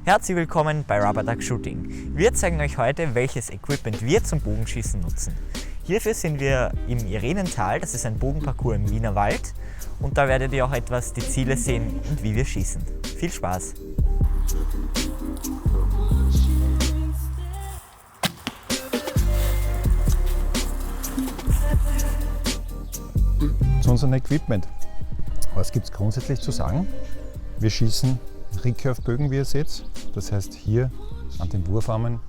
Herzlich willkommen bei Rubber Duck Shooting. Wir zeigen euch heute, welches Equipment wir zum Bogenschießen nutzen. Hierfür sind wir im Irenental, das ist ein Bogenparcours im Wiener Wald, und da werdet ihr auch etwas die Ziele sehen und wie wir schießen. Viel Spaß! Zu unserem Equipment. Was gibt es grundsätzlich zu sagen? Wir schießen Recurve-Bögen, wie ihr seht. Das heißt, hier an den Wurfarmen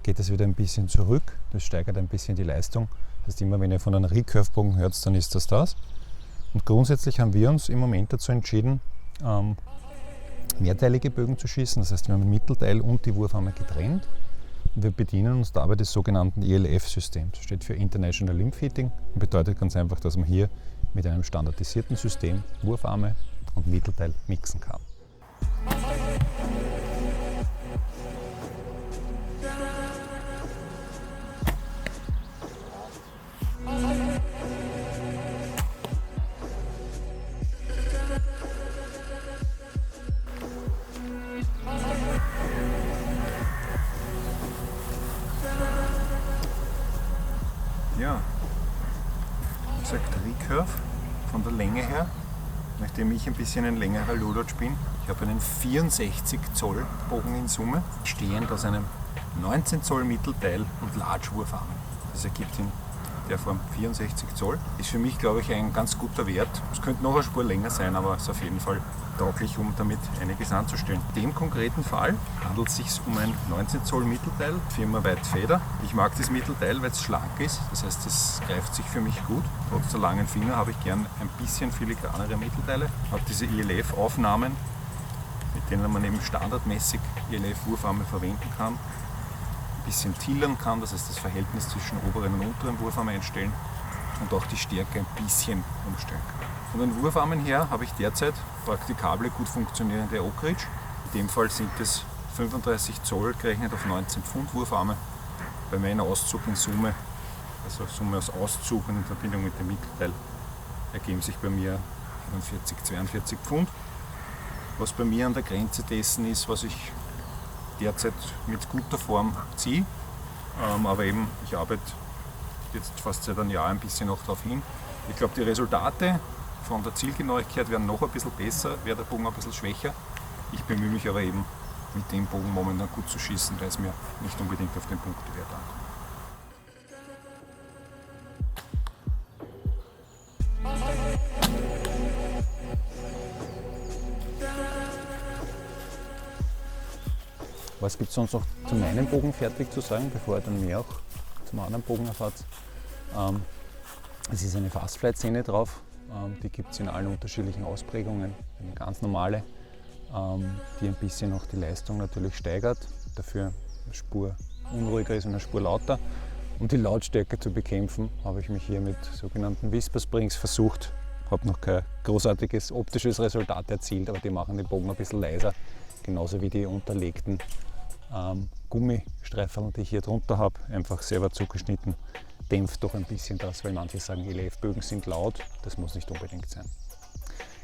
geht es wieder ein bisschen zurück. Das steigert ein bisschen die Leistung. Das heißt, immer wenn ihr von einem Recurve-Bogen hört, dann ist das. Und grundsätzlich haben wir uns im Moment dazu entschieden, mehrteilige Bögen zu schießen. Das heißt, wir haben ein Mittelteil und die Wurfarme getrennt. Und wir bedienen uns dabei des sogenannten ELF-Systems. Das steht für International Limb Fitting und bedeutet ganz einfach, dass man hier mit einem standardisierten System Wurfarme und Mittelteil mixen kann. Ja, wie gesagt, Recurve von der Länge her, nachdem ich ein bisschen ein längerer Lulotsch bin. Ich habe einen 64 Zoll Bogen in Summe, stehend aus einem 19 Zoll Mittelteil und Large Wurfarm. Das ergibt in der Form 64 Zoll. Ist für mich, glaube ich, ein ganz guter Wert. Es könnte noch eine Spur länger sein, aber es ist auf jeden Fall tauglich, um damit einiges anzustellen. In dem konkreten Fall handelt es sich um ein 19 Zoll Mittelteil, Firma White Feather. Ich mag das Mittelteil, weil es schlank ist, das heißt, es greift sich für mich gut. Trotz der langen Finger habe ich gern ein bisschen filigranere Mittelteile. Ich habe diese ELF-Aufnahmen, mit denen man eben standardmäßig ELF-Wurfarme verwenden kann. Ein bisschen tillern kann, das heißt das Verhältnis zwischen oberen und unteren Wurfarm einstellen und auch die Stärke ein bisschen umstellen kann. Von den Wurfarmen her habe ich derzeit praktikable, gut funktionierende Oak Ridge. In dem Fall sind es 35 Zoll gerechnet auf 19 Pfund Wurfarme. Bei meinem Auszug in Summe, also Summe aus Auszug und in Verbindung mit dem Mittelteil, ergeben sich bei mir 41, 42 Pfund. Was bei mir an der Grenze dessen ist, was ich derzeit mit guter Form ziehe. Aber eben, ich arbeite jetzt fast seit einem Jahr ein bisschen noch darauf hin. Ich glaube, die Resultate von der Zielgenauigkeit werden noch ein bisschen besser, wäre der Bogen ein bisschen schwächer. Ich bemühe mich aber eben, mit dem Bogen momentan gut zu schießen, weil es mir nicht unbedingt auf den Punktewert ankommt. Was gibt es sonst noch zu meinem Bogen fertig zu sagen, bevor ihr dann mehr auch zum anderen Bogen erfahrt? Es ist eine Fastflight-Szene drauf, die gibt es in allen unterschiedlichen Ausprägungen. Eine ganz normale, die ein bisschen auch die Leistung natürlich steigert, dafür eine Spur unruhiger ist und eine Spur lauter. Um die Lautstärke zu bekämpfen, habe ich mich hier mit sogenannten Whisper Springs versucht. Habe noch kein großartiges optisches Resultat erzielt, aber die machen den Bogen ein bisschen leiser, genauso wie die unterlegten Gummistreifen, die ich hier drunter habe, einfach selber zugeschnitten, dämpft doch ein bisschen das, weil manche sagen, ELF-Bögen sind laut, das muss nicht unbedingt sein.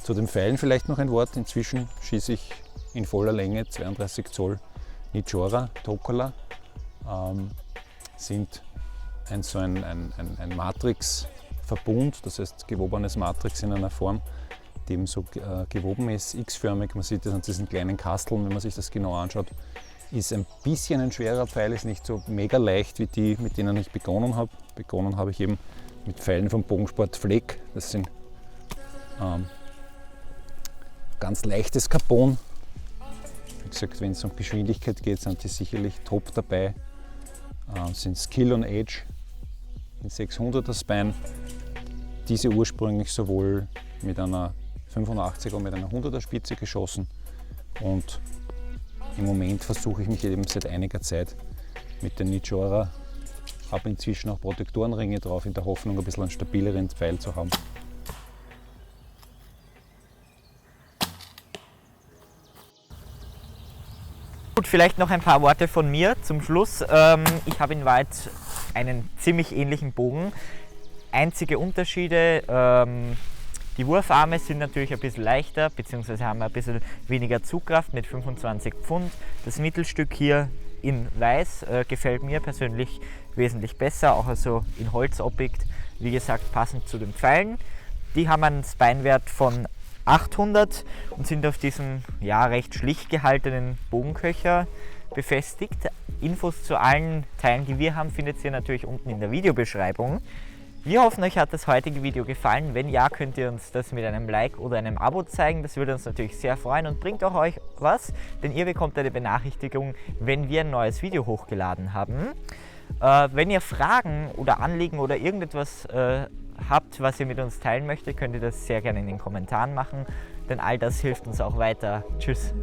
Zu den Pfeilen vielleicht noch ein Wort. Inzwischen schieße ich in voller Länge 32 Zoll Nichora Tokola, sind ein Matrix-Verbund, das heißt gewobenes Matrix in einer Form, die eben so gewoben ist, x-förmig. Man sieht das an diesen kleinen Kasteln, wenn man sich das genau anschaut. Ist ein bisschen ein schwerer Pfeil, ist nicht so mega leicht wie die, mit denen ich begonnen habe. Begonnen habe ich eben mit Pfeilen vom Bogensport Fleck. Das sind ganz leichtes Carbon. Wie gesagt, wenn es um Geschwindigkeit geht, sind die sicherlich top dabei. Sind Skill on Edge in 600er Spine. Diese ursprünglich sowohl mit einer 85er und mit einer 100er Spitze geschossen. Und im Moment versuche ich mich eben seit einiger Zeit mit den Nichora, habe inzwischen auch Protektorenringe drauf, in der Hoffnung, ein bisschen einen stabileren Pfeil zu haben. Gut, vielleicht noch ein paar Worte von mir zum Schluss. Ich habe in Wahrheit einen ziemlich ähnlichen Bogen. Einzige Unterschiede, die Wurfarme sind natürlich ein bisschen leichter, beziehungsweise haben ein bisschen weniger Zugkraft mit 25 Pfund. Das Mittelstück hier in Weiß gefällt mir persönlich wesentlich besser, auch also in Holzoptik, wie gesagt, passend zu den Pfeilen. Die haben einen Spine-Wert von 800 und sind auf diesem recht schlicht gehaltenen Bogenköcher befestigt. Infos zu allen Teilen, die wir haben, findet ihr natürlich unten in der Videobeschreibung. Wir hoffen, euch hat das heutige Video gefallen. Wenn ja, könnt ihr uns das mit einem Like oder einem Abo zeigen. Das würde uns natürlich sehr freuen und bringt auch euch was, denn ihr bekommt eine Benachrichtigung, wenn wir ein neues Video hochgeladen haben. Wenn ihr Fragen oder Anliegen oder irgendetwas habt, was ihr mit uns teilen möchtet, könnt ihr das sehr gerne in den Kommentaren machen, denn all das hilft uns auch weiter. Tschüss!